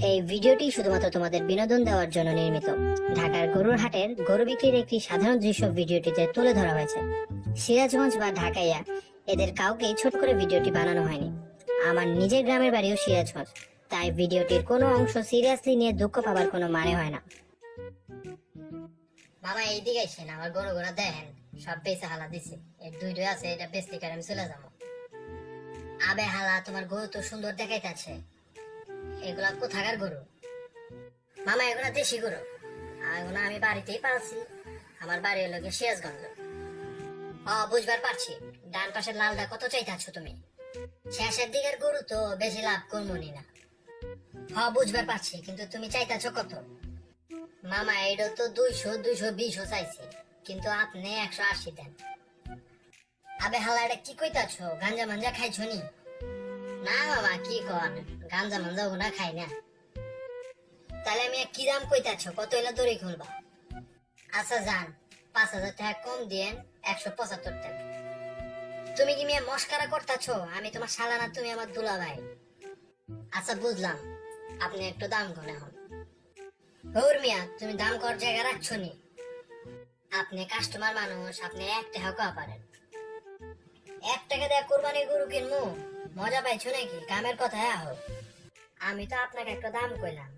এই ভিডিওটি শুধুমাত্র তোমাদের বিনোদন দেওয়ার জন্য নির্মিত। ঢাকার গরুর হাটের গরু বিক্রির একটি সাধারণ দৃশ্য ভিডিওটিতে তুলে ধরা হয়েছে। সিরাজগঞ্জ বা ঢাকাইয়া এদের কাউকেই ছোট করে ভিডিওটি বানানো হয়নি। আমার নিজের গ্রামের বাড়িও সিরাজগঞ্জ, তাই ভিডিওটির কোনো অংশ সিরিয়াসলি নিয়ে দুঃখ পাবার কোনো মানে হয় না। মামা এইদিকে আসেন, আমার গরু গোড়া দেখেন সব বেঁচে হালা দিছে। এর দুইটা আছে, এটা বেচতে কার আমি চলে যাবো। আবে হালা, তোমার গরু তো সুন্দর দেখাইতেছে। এগুলা কোথাকার গরু? মামা এগুলা দেশি গরু। এগুলা আমি বাড়িতেই পালছি। আমার বাড়ি হলো গিয়ে সিরাজগঞ্জ। বুঝবার পারছি। ডান পাশের লালটা কত চাইতেছ তুমি? শেষের দিকের গরু তো বেশি লাভ করবনি না। বুঝবার পারছি, কিন্তু তুমি চাইতেছ কত? মামা এটা তো 200-220 চাইছি, কিন্তু আপনি 180 দেন। আবে হালা, এটা কি কইতাছ? গাঞ্জা মাঞ্জা খাইছো নি? না মামা, কি কন, গাঞ্জা মাঞ্জা ওগুলা খাই না। তাহলে আমি কি দাম কইতাছ? কত হইলে দড়ি খুলবা? আচ্ছা যান, 5000 টাকা কম দিয়েন, 175 টাকা। তুমি কি মিয়া মস্কারা করতেছ? আমি তোমার শালা না, তুমি আমার দুলা ভাই। আচ্ছা বুঝলাম, আপনি একটু দাম কর এখন। হৌর মিয়া, তুমি দাম কর জায়গা রাখছো নি? আপনি কাস্টমার মানুষ, আপনি 1 টাকা কওয়া পারেন। 1 টাকা দিয়ে কোরবানি গরু কিনবো? মজা পাইছো নাকি? কামের কথায় আহো। আমি তো আপনাকে একটা দাম কইলাম,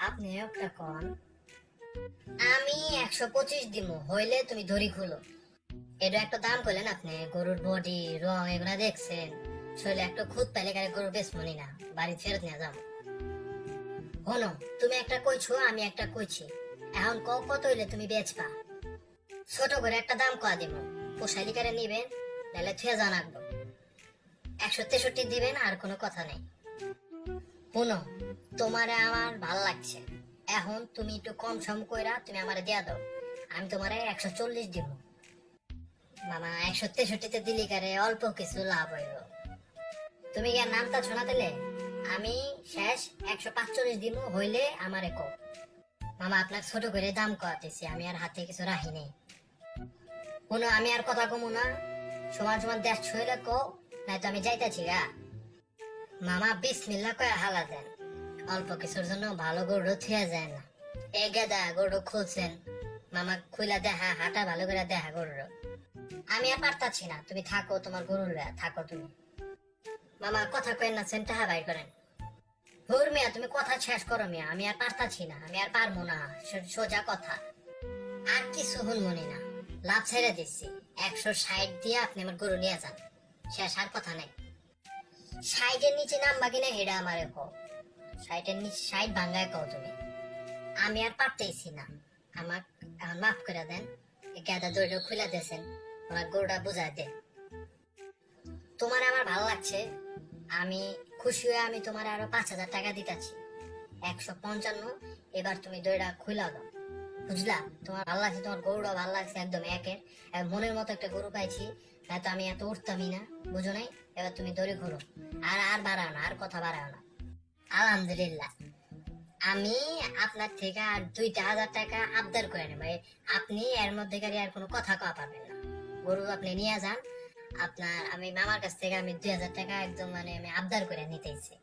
আপনি একটা কন। আমি 125 দিমু, হইলে তুমি ধরি খুলো। এটা একটা দাম কইলেন আপনি? গরুর বডি রং এগুলা দেখছেন? শরীরে একটা খুদ পাইলে গাড়ি গরু বেচমনি না, বাড়ি ফেরত নিয়ে যাবো। হনো, তুমি একটা কইছো, আমি একটা কইছি, এখন কত হইলে তুমি বেচবা? ছোট করে একটা দাম কয়া দিব, পোষাইলি কারে নিবেন, নাহলে থুয়ে জান আঁকবো। 163 দিবেন, আর কোনো কথা নেই। শুনো, তোমারে আমার ভাল লাগছে, এখন তুমি একটু কম সম কইরা তুমি আমারে দিয়া দাও, আমি তোমারে 140 দিব। মামা 163 দিলি কারে অল্প কিছু লাভ হইব। তুমি কি আর নামতা শোনা দিলে? আমি শেষ 145 দিব, হইলে আমারে কও। মামা আপনার ছোট করে দাম কয়াতেছি, আমি আর হাতে কিছু রাখি নেই। শুনো, আমি আর কথা কমু না, সমান সমান দেশ ছইলে কও, নয়তো আমি যাইতাছি গা। মামা বিসমিল্লাহ কয়ে হালা দেন, অল্প কিছুর জন্য ভালো গরু থুয়া যায় না। এ গেদা, গরু খুলছেন, মামা খুইলা দেখা, হাঁটা ভালো করে দেখা গরুর। আমি আর পারতাছি না, তুমি থাকো, তোমার গরু লয়া থাকো তুমি। মামা কথা কয়েন না, টাকা বাই করেন। হুর মিয়া, তুমি কথা শেষ করো মিয়া, আমি আর পারতাছি না, আমি আর পারবো না, সোজা কথা। আর কিছু শুনমনি না, লাভ ছেড়ে দিচ্ছি। 160 দিয়ে আপনি আমার গরু নিয়ে যান, শেষ, আর কথা নাই। 60-এর নিচে নামবা কিনা হেডা আমারে কও। 60-এর নিচে 60 ভাঙ্গায় কও তুমি। আমি আর পারতেইছি না, আমার এখন মাফ করে দেন। গাদা দড়িটা খুলে দিয়েছেন, ওনার গরুটা বুঝাই দে। তোমার আমার ভালো লাগছে, আমি খুশি হয়ে আমি তোমার আরো 5000 টাকা দিতেছি। 155, এবার তুমি দড়িটা খুলে দাও, বুঝলা? তোমার ভালো লাগছে, তোমার গরুটা ভালো লাগছে, একদম একের মনের মতো একটা গরু পাইছি, তাই তো আমি এত উঠতামই না, বুঝো নাই? এবার তুমি দড়ি ঘুরো, আর আর বাড়াও না, আর কথা বাড়াও না। আলহামদুলিল্লাহ, আমি আপনার থেকে আর 2000 টাকা আবদার করে নেব। আপনি এর মধ্যে আর কোনো কথা কওয়া পাবেন না। গরু আপনি নিয়ে যান, আপনার আমি মামার কাছ থেকে আমি 2000 টাকা একদম মানে আমি আবদার করে নিতেছি।